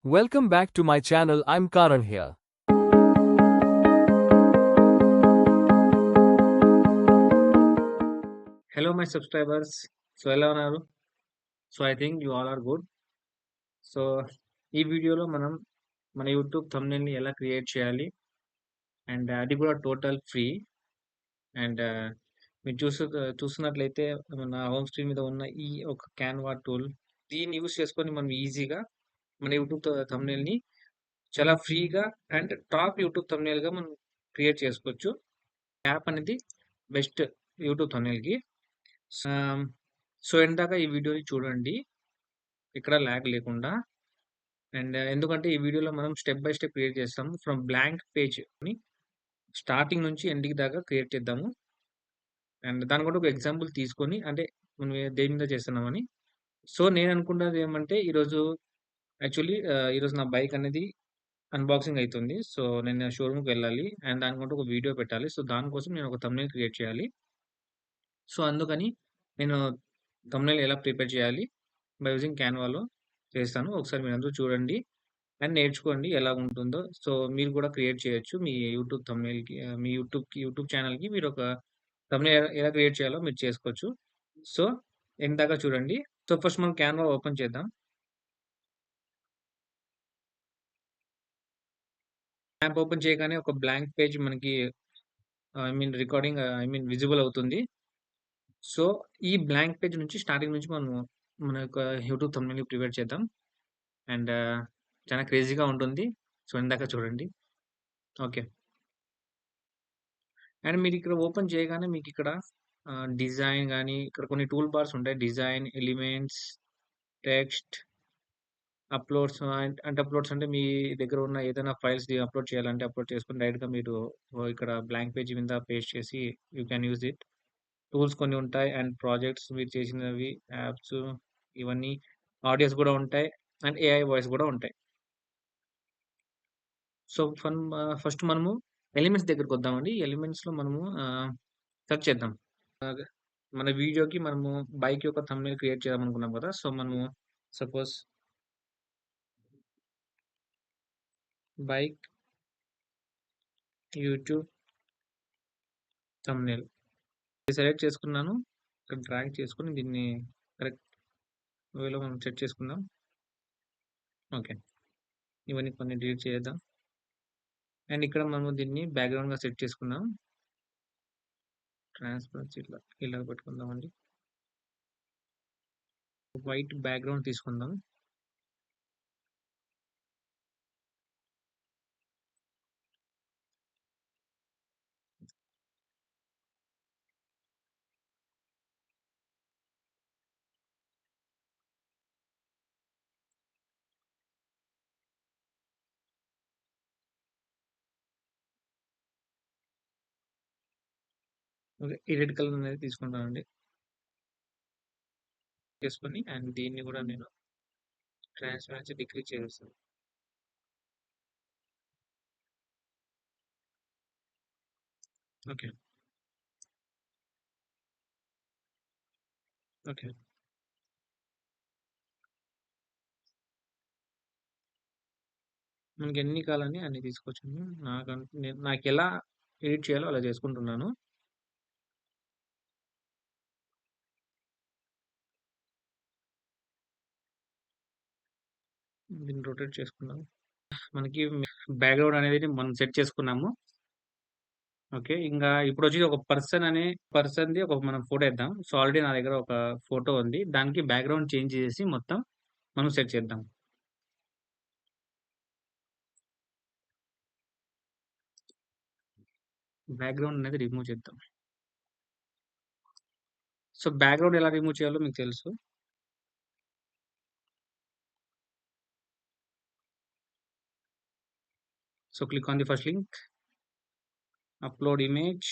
Welcome back to my channel. I'm Karan here. Hello, my subscribers. So, ఎలా ఉన్నారు? So, I think you all are good. So, ఈ వీడియోలో మనం మన YouTube థంబ్‌నెయిల్‌ని ఎలా క్రియేట్ చేయాలి అండ్ అది కూడా టోటల్ ఫ్రీ. అండ్ మీరు చూస్తున్నట్లయితే మన హోమ్ స్క్రీన్ మీద ఉన్న ఈ ఒక క్యాన్వా టూల్ దీన్ని యూజ్ చేసుకొని మనం ఈజీగా మన యూట్యూబ్ థంబ్‌నెయిల్‌ని చాలా ఫ్రీగా అండ్ టాప్ యూట్యూబ్ థంబ్‌నెయిల్‌గా మనం క్రియేట్ చేసుకోవచ్చు. యాప్ అనేది బెస్ట్ యూట్యూబ్ థంబ్‌నెయిల్‌కి. సో, ఎండ్ దాకా ఈ వీడియోని చూడండి. ఎక్కడ ల్యాగ్ లేకుండా. అండ్ ఎందుకంటే ఈ వీడియోలో మనం స్టెప్ బై స్టెప్ క్రియేట్ చేస్తాము. ఫ్రమ్ బ్లాంక్ పేజ్‌ని స్టార్టింగ్ నుంచి ఎండింగ్ దాకా క్రియేట్ చేద్దాము. అండ్ దాన్ని కూడా ఒక ఎగ్జాంపుల్ తీసుకొని అంటే మనం దేని మీద చేస్తున్నామని. సో, నేను అనుకున్నది ఏమంటే ఈరోజు యాక్చువల్లీ ఈరోజు నా బైక్ అనేది అన్బాక్సింగ్ అయితుంది. సో, నేను షోరూమ్‌కి వెళ్ళాలి. అండ్ దానికంటూ ఒక వీడియో పెట్టాలి. సో, దానికోసం నేను ఒక థంబ్‌నెయిల్ క్రియేట్ చేయాలి. సో, అందుకని నేను థంబ్‌నెయిల్ ఎలా ప్రిపేర్ చేయాలి బై యూజింగ్ క్యాన్వాలో చేస్తాను. ఒకసారి మీరందరూ చూడండి. అండ్ నేర్చుకోండి ఎలా ఉంటుందో. సో, మీరు కూడా క్రియేట్ చేయొచ్చు. మీ యూట్యూబ్ థంబ్‌నెయిల్‌కి మీ యూట్యూబ్ ఛానెల్‌కి మీరొక థంబ్‌నెయిల్ ఎలా క్రియేట్ చేయాలో మీరు చేసుకోవచ్చు. సో, ఎండ్ దాకా చూడండి. సో, ఫస్ట్ మనం క్యాన్వా ఓపెన్ చేద్దాం. యాప్ ఓపెన్ చేయగానే ఒక బ్లాంక్ పేజ్ మనకి విజిబుల్ అవుతుంది. సో, ఈ బ్లాంక్ పేజ్ నుంచి స్టార్టింగ్ నుంచి మనము మన యొక్క యూట్యూబ్ థంబ్‌నెయిల్‌ని ప్రిపేర్ చేద్దాం. అండ్ చాలా క్రేజీగా ఉంటుంది. సో, ఎండ్ దాకా చూడండి. ఓకే. అండ్ మీరిక్కడ ఓపెన్ చేయగానే మీకిక్కడ డిజైన్ గాని, ఇక్కడ కొన్ని టూల్ బార్స్ ఉంటాయి. డిజైన్, ఎలిమెంట్స్, టెక్స్ట్, అప్‌లోడ్స్ అంటే అప్‌లోడ్స్ అంటే మీ దగ్గర ఉన్న ఏదైనా ఫైల్స్‌ని అప్‌లోడ్ చేయాలంటే అప్‌లోడ్ చేసుకొని డైరెక్ట్‌గా మీరు ఇక్కడ బ్లాంక్ పేజ్ మీద పేస్ట్ చేసి you can use it. Tools కొన్ని ఉంటాయి. అండ్ ప్రాజెక్ట్స్ మీరు చేసినవి, యాప్స్ ఇవన్నీ ఆడియోస్ గూడా ఉంటాయి. అండ్ ఏఐ వాయిస్ గూడా ఉంటాయి. సో, ఫస్ట్ మనము ఎలిమెంట్స్ దగ్గరికొద్దామండి. ఎలిమెంట్స్‌లో మనము సెర్చ్ చేద్దాం. ఆహ్, మన వీడియోకి మనము బైక్ యొక్క థంబ్‌నెయిల్ క్రియేట్ చేద్దామనుకున్నాం కదా! సో, మనము సపోజ్ బైక్ యూట్యూబ్ థంబ్‌నెయిల్ ఇది సెలెక్ట్ చేసుకున్నాను. ఇక్కడ డ్రాగ్ చేసుకొని దీన్ని కరెక్ట్ వేలో మనం సెట్ చేసుకుందాం. ఓకే. ఇవన్నీ కొన్ని డిలీట్ చేసేద్దాం. అండ్ ఇక్కడ మనము దీన్ని బ్యాక్‌గ్రౌండ్‌గా సెట్ చేసుకుందాం. ట్రాన్స్‌పరెన్సీ ఇలాగ పెట్టుకుందామండి. వైట్ బ్యాక్‌గ్రౌండ్ తీసుకుందాం. ఓకే. ఈ రెడ్ కలర్ అనేది తీసుకుంటానండి. చేసుకొని అండ్ దీన్ని కూడా నేను ట్రాన్స్‌పరెన్సీ డిక్రీజ్ చేసేస్తాను. ఓకే. ఓకే. మనకెన్ని కావాలని అన్ని తీసుకోవచ్చండి. నాకెలా ఎడిట్ చేయాలో అలా చేసుకుంటున్నాను. దీన్ని రొటేట్ చేసుకుందాం. మనకి బ్యాక్‌గ్రౌండ్ అనేది మనం సెట్ చేసుకున్నాము. ఓకే. ఇంగా ఇప్పుడొచ్చి ఒక పర్సన్‌ది ఒక మనం ఫోటో ఏద్దాం. సో, ఆల్రెడీ నా దగ్గర ఒక ఫోటో ఉంది. దానికి బ్యాక్‌గ్రౌండ్ చేంజ్ చేసేసి మొత్తం మనం సెట్ చేద్దాం. బ్యాక్‌గ్రౌండ్ అనేది రిమూవ్ చేద్దాం. సో, బ్యాక్‌గ్రౌండ్ ఎలా రిమూవ్ చేయాలో మీకు తెలుసు. So, click on the first link. Upload image.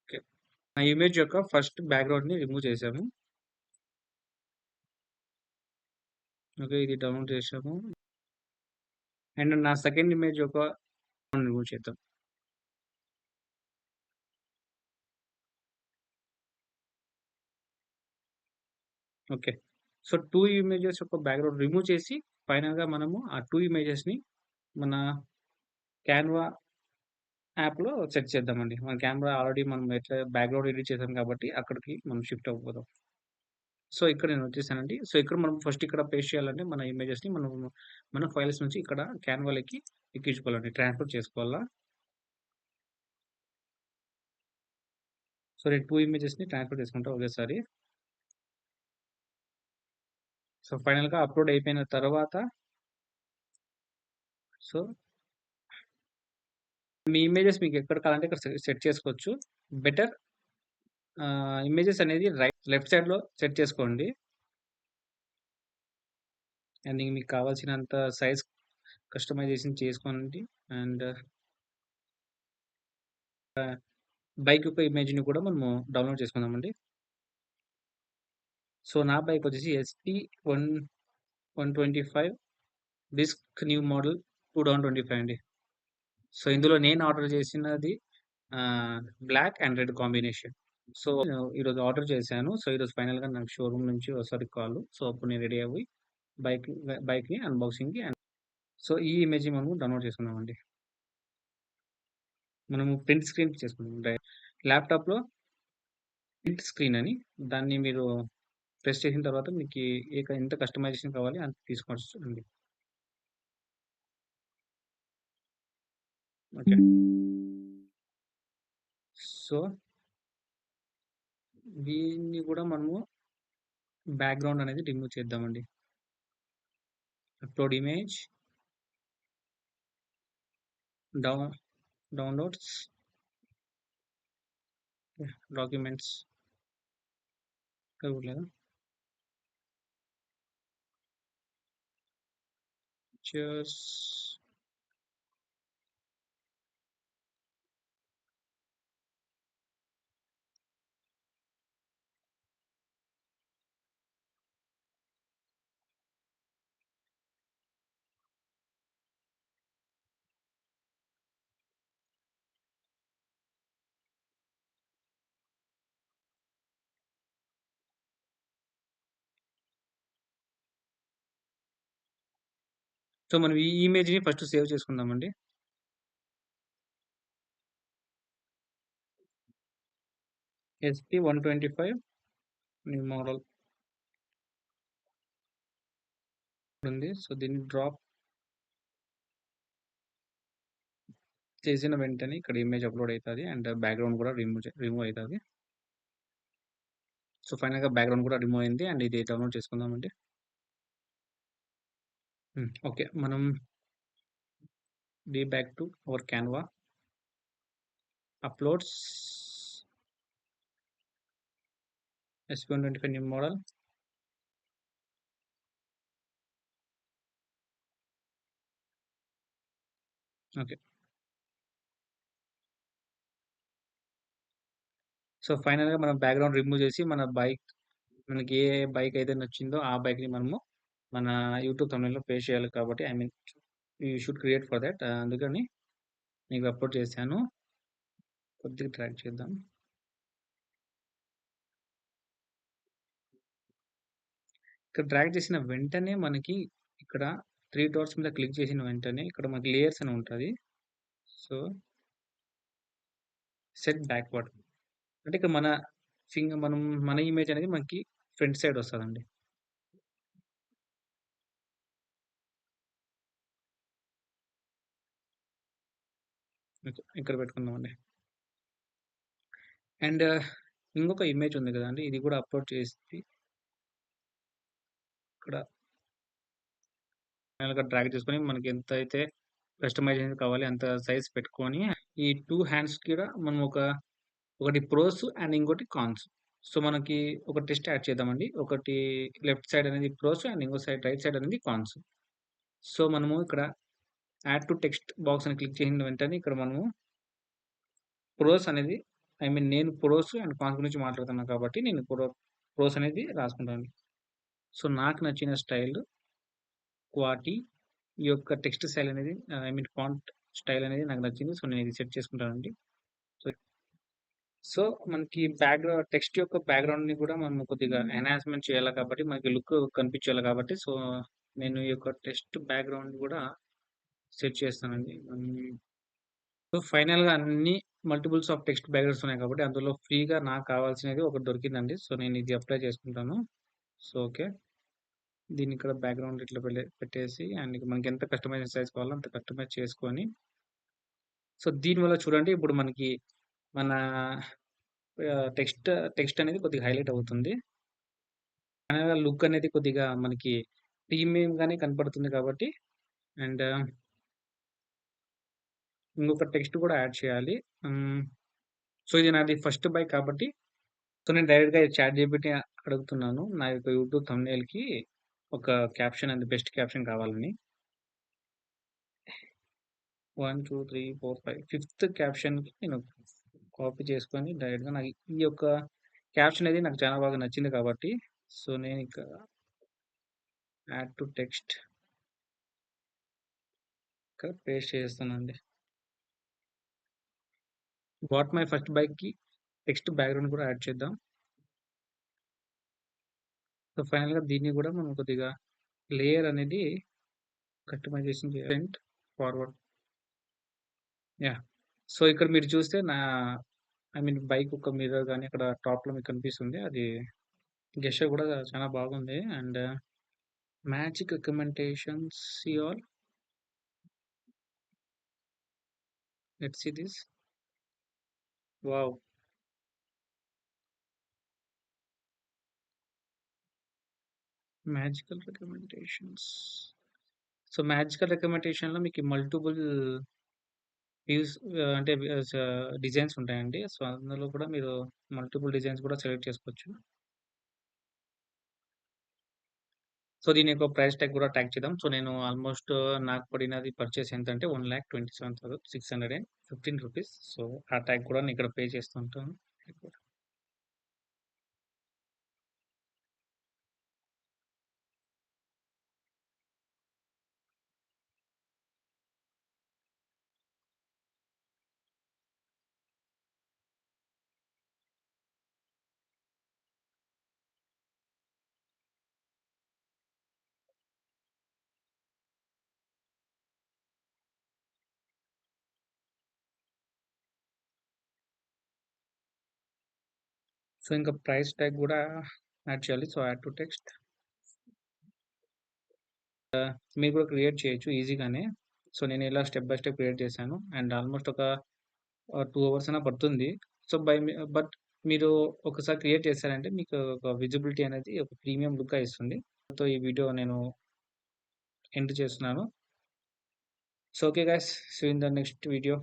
Okay. ఆ ఇమేజ్ యొక్క ఫస్ట్ బ్యాక్‌గ్రౌండ్‌ని రిమూవ్ చేసాము. ఓకే. ఇది డౌన్‌లోడ్ చేసాము. అండ్ నా సెకండ్ ఇమేజ్ ఒక రిమూవ్ చేద్దాం. ఓకే. సో 2 ఇమేజెస్ యొక్క బ్యాక్‌గ్రౌండ్ రిమూవ్ చేసి ఫైనల్‌గా మనము ఆ 2 ఇమేజెస్‌ని మన క్యాన్వా యాప్‌లో సెట్ చేద్దామండి. మన కెమెరా ఆల్రెడీ మనం ఎట్లా బ్యాక్‌గ్రౌండ్ ఎడిట్ చేసాం కాబట్టి అక్కడికి మనం షిఫ్ట్ అవ్వబోదాం. సో ఇక్కడ నేను వచ్చేసానండి. సో ఇక్కడ మనం ఫస్ట్ ఇక్కడ పేస్ట్ చేయాలంటే మన ఇమేజెస్‌ని మన ఫైల్స్ నుంచి ఇక్కడ క్యాన్వాలోకి ఎక్కించుకోవాలండి. ట్రాన్స్‌ఫర్ చేసుకోవాలా. సో నేను 2 ఇమేజెస్‌ని ట్రాన్స్‌ఫర్ చేసుకుంటా ఒకేసారి. సో ఫైనల్‌గా అప్‌లోడ్ అయిపోయిన తర్వాత సో మీ ఇమేజెస్ మీకు ఎక్కడ కావాలంటే ఇక్కడ సెట్ చేసుకోవచ్చు. బెటర్ ఇమేజెస్ అనేది లెఫ్ట్ సైడ్‌లో సెట్ చేసుకోండి. అండ్ మీకు కావాల్సినంత సైజ్ కస్టమైజేషన్ చేసుకోండి. అండ్ బైక్ యొక్క ఇమేజ్‌ని కూడా మనము డౌన్‌లోడ్ చేసుకుందామండి. సో నా బైక్ వచ్చేసి ఎస్‌పీ 125 డిస్క్ న్యూ మోడల్ 2025 అండి. సో ఇందులో నేను ఆర్డర్ చేసినది black and red combination. So ఈరోజు ఆర్డర్ చేశాను. సో ఈరోజు ఫైనల్‌గా నాకు షోరూమ్ నుంచి వస్తది కాల్. సో అప్పుడు నేను రెడీ అవ్వి బైక్ బైక్‌ని అన్బాక్సింగ్‌కి సో ఈ ఇమేజ్‌ని మనము డౌన్‌లోడ్ చేసుకుందామండి. మనము ప్రింట్ స్క్రీన్ చేసుకుందాం. ల్యాప్‌టాప్‌లో ప్రింట్ స్క్రీన్ అని దాన్ని మీరు ప్రెస్ చేసిన తర్వాత మీకి ఎంత కస్టమైజేషన్ కావాలి అంత తీసుకోవచ్చండి. ఓకే. సో దీన్ని కూడా మనము బ్యాక్‌గ్రౌండ్ అనేది రిమూవ్ చేద్దామండి. అప్‌లోడ్ ఇమేజ్, డౌ డౌన్‌లోడ్స్, డాక్యుమెంట్స్ లేదా పిక్చర్స్ సో మనం ఈ ఇమేజ్‌ని ఫస్ట్ సేవ్ చేసుకుందామండి. ఎస్‌పీ 125 న్యూ మోడల్ ఉంది. సో దీన్ని డ్రాప్ చేసిన వెంటనే ఇక్కడ ఇమేజ్ అప్‌లోడ్ అయితది. అండ్ బ్యాక్‌గ్రౌండ్ కూడా రిమూవ్ అయితది. సో ఫైనల్‌గా బ్యాక్‌గ్రౌండ్ కూడా రిమూవ్ అయింది. అండ్ ఇది డౌన్‌లోడ్ చేసుకుందామండి. ఓకే. మనం back to our Canva. Uploads SP 125 new model. Okay. So ఫైనల్‌గా మనం బ్యాక్‌గ్రౌండ్ రిమూవ్ చేసి మనకి ఏ బైక్ అయితే నచ్చిందో ఆ బైక్‌ని మనము మన యూట్యూబ్ థంబ్‌నెయిల్‌లో పేస్ట్ చేయాలి కాబట్టి I mean you should create for that. అందుకని మీకు అప్‌లోడ్ చేశాను. కొద్దిగా డ్రాగ్ చేద్దాం. ఇక్కడ డ్రాగ్ చేసిన వెంటనే మనకి ఇక్కడ 3 డాట్స్ మీద క్లిక్ చేసిన వెంటనే ఇక్కడ మనకి లేయర్స్ అని ఉంటది. సో సెట్ బ్యాక్‌వర్డ్ అంటే ఇక్కడ మన ఇమేజ్ అనేది మనకి ఫ్రంట్ సైడ్ వస్తదండి. ఓకే. ఇక్కడ పెట్టుకుందామండి. అండ్ ఇంకొక ఇమేజ్ ఉంది కదండీ! ఇది కూడా అప్‌లోడ్ చేసి ఇక్కడ ఫైనల్‌గా డ్రాగ్ చేసుకొని మనకి ఎంతైతే కస్టమైజేషన్ కావాలి అంత సైజ్ పెట్టుకొని ఈ 2 హ్యాండ్స్ కూడా మనం ఒకటి ప్రోస్ అండ్ ఇంకోటి కాన్స్. సో మనకి ఒక టెక్స్ట్ యాడ్ చేద్దామండి. ఒకటి లెఫ్ట్ సైడ్ అనేది ప్రోస్ అండ్ ఇంకో సైడ్ రైట్ సైడ్ అనేది కాన్స్. సో మనము ఇక్కడ యాడ్ టు టెక్స్ట్ బాక్స్ అని క్లిక్ చేసిన వెంటనే ఇక్కడ మనము ప్రోస్ అనేది ఐ మీన్ నేను ప్రోస్ అండ్ కాన్స్ గురించి మాట్లాడుతున్నా కాబట్టి నేను ప్రోస్ అనేది రాసుకుంటాను. సో నాకు నచ్చిన స్టైల్ క్వాటి ఈ యొక్క టెక్స్ట్ స్టైల్ అనేది ఐ మీన్ ఫాంట్ స్టైల్ అనేది నాకు నచ్చింది. సో, నేను ఇది సెట్ చేసుకుంటానండి. సో, సో మనకి టెక్స్ట్ యొక్క బ్యాక్‌గ్రౌండ్‌ని కూడా మనం కొద్దిగా ఎన్హాన్స్‌మెంట్ చేయాలి కాబట్టి, మనకి లుక్ కనిపించాలి కాబట్టి, సో, నేను ఈ యొక్క టెక్స్ట్ బ్యాక్‌గ్రౌండ్ కూడా సెట్ చేస్తానండి. సో, ఫైనల్‌గా అన్ని మల్టిపుల్స్ ఆఫ్ టెక్స్ట్ బ్యాక్‌గ్రౌండ్స్ ఉన్నాయి కాబట్టి, అందులో ఫ్రీగా నాకు కావాల్సినది ఒకటి దొరికిందండి. సో, నేను ఇది అప్లై చేసుకుంటాను. So, okay. దీన్ని ఇక్కడ బ్యాక్‌గ్రౌండ్ ఇట్లా పెట్టేసి అండ్ మనకి ఎంత కస్టమైజ్ సైజ్ కావాలో అంత కస్టమైజ్ చేసుకొని, సో, దీనివల్ల చూడండి ఇప్పుడు మనకి మన టెక్స్ట్ టెక్స్ట్ అనేది కొద్దిగా హైలైట్ అవుతుంది. ఫైనల్‌గా లుక్ అనేది కొద్దిగా మనకి ప్రీమియంగానే కనపడుతుంది కాబట్టి అండ్ ఇంకొక టెక్స్ట్ కూడా యాడ్ చేయాలి. హ్మ్. సో, ఇది నాది ఫస్ట్ బై కాబట్టి, సో, నేను డైరెక్ట్‌గా చాట్‌జీపీటీ అడుగుతున్నాను. నా యొక్క యూట్యూబ్ థంబ్‌నెయిల్‌కి ఒక క్యాప్షన్ అండ్ బెస్ట్ క్యాప్షన్ కావాలని. 1, 2, 3, 4, 5 ఫిఫ్త్ క్యాప్షన్‌కి నేను కాపీ చేసుకొని డైరెక్ట్‌గా నాకు ఈ యొక్క క్యాప్షన్ అనేది నాకు చాలా బాగా నచ్చింది కాబట్టి, సో, నేను ఇక యాడ్ టు టెక్స్ట్ ఇక్కడ పేస్ట్ చేస్తానండి. వాట్ మై ఫస్ట్ బైక్‌కి టెక్స్ట్ బ్యాక్‌గ్రౌండ్ కూడా యాడ్ చేద్దాం. సో, ఫైనల్‌గా దీన్ని కూడా మనం కొద్దిగా లేయర్ అనేది customisation front, forward. Yeah! So, ఇక్కడ మీరు చూస్తే ఐ మీన్ బైక్ ఒక మిర్రర్ గాని అక్కడ టాప్‌లో మీకు కనిపిస్తుంది. అది గెస్చర్ కూడా చాలా బాగుంది. And magic recommendations see all. Let's see this. Wow! Magical recommendations. So, magical రికమెండేషన్‌లో మీకు మల్టిపుల్ వ్యూస్ అంటే డిజైన్స్ ఉంటాయండి. సో, అందులో కూడా మీరు మల్టిపుల్ డిజైన్స్ కూడా సెలెక్ట్ చేసుకోవచ్చు. సో, దీని యొక్క ప్రైస్ ట్యాగ్ కూడా ట్యాగ్ చేద్దాం. సో, నేను ఆల్‌మోస్ట్ నాకు పడినది పర్చేస్ ఎంతంటే 1,27,615 రూపీస్. సో, ఆ ట్యాగ్ కూడా నేను ఇక్కడ పే చేస్తూ ఉంటాను. సో, ఇంకా ప్రైస్ ట్యాగ్ కూడా యాడ్ చేయాలి. So, add to text. మీరు కూడా క్రియేట్ చేయొచ్చు ఈజీగానే. సో, నేను ఇలా స్టెప్ బై స్టెప్ క్రియేట్ చేశాను. అండ్ ఆల్‌మోస్ట్ ఒక 2 అవర్స్ అయినా పడుతుంది. సో, బట్ మీరు ఒకసారి క్రియేట్ చేశారంటే మీకు ఒక విజిబిలిటీ అనేది ఒక ప్రీమియం లుక్‌గా ఇస్తుంది. సో, ఈ వీడియో నేను ఎండ్ చేస్తున్నాను. So, okay guys. See you in the next video.